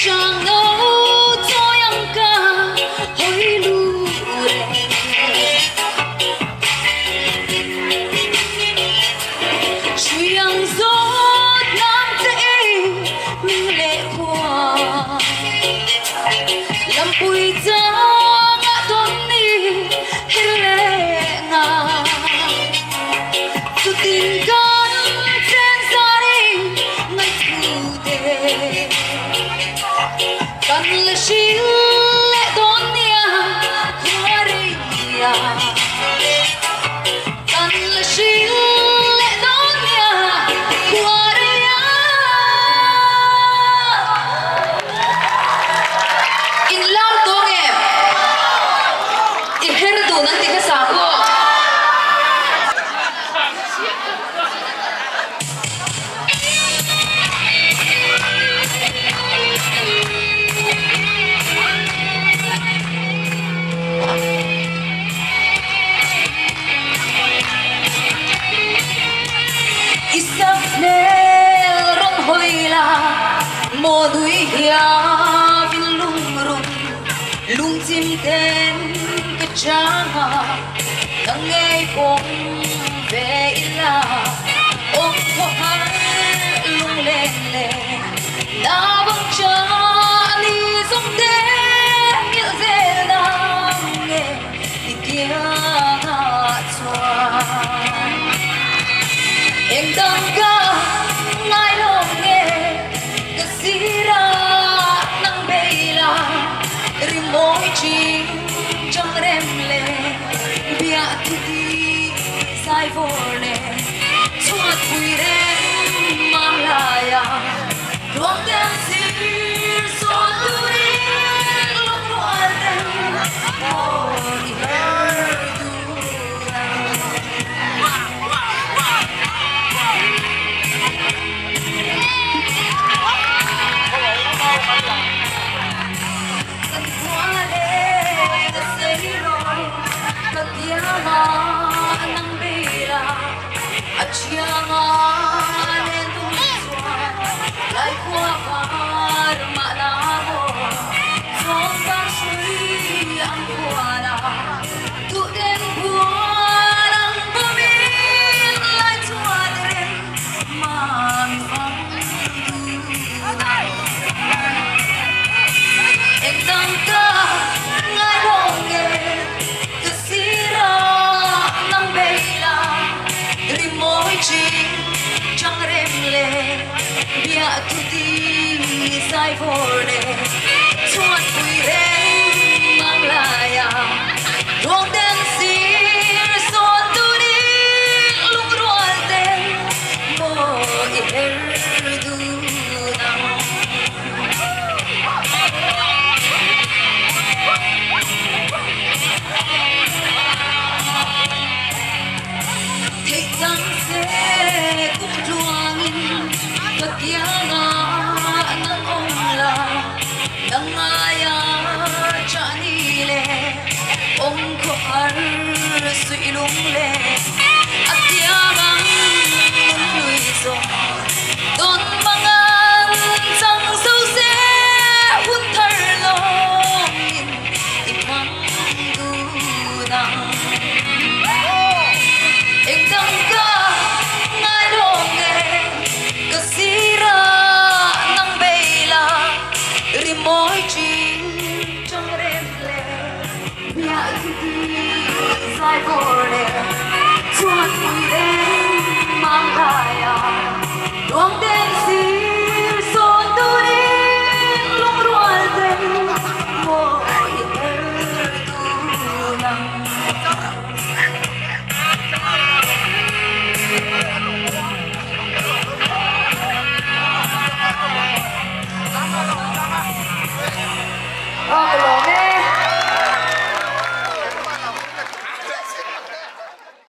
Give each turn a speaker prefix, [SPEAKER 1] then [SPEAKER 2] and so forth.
[SPEAKER 1] chẳng âu cho yang ca hối lu chuyện gió nam tê mình lệ hoa làm bụi gió ngã thôn đi lệ ngà sự tình con trên gia đình ngày thu đề cần là chỉ lệ đón nia hoa đi cần là chỉ lệ đón nia hoa đi in lam tong em in herdu nanti ka sako mùa núi hia vin lung rung lung chim tên cái cha nắng nghe bóng về là ôm hoa lung lên lên đã vắng cha đi giống thế nghĩa dễ nam nghe thì kia ngã xoa em đang ca ngài lòng nghe sira nang beila rimoi ching chang rem le bia ti sai vole chuat pui rem malaya luang den sir so turi long luar rem oi herdu nang bira achianga nendu swa lai kwa par manamo song ba sui ang kuala tu den buang bumin lai tua den man fang ek dang ka ngai hong ye chẳng rem le bia tu ti sai vole chuan pui rem mang laya luang den sir so tu đi lung rual den mo i herdu thích rằng sẽ cũng chuông thật kia nang ông là đang ai cha đi lệ ông có ăn suy lung lệ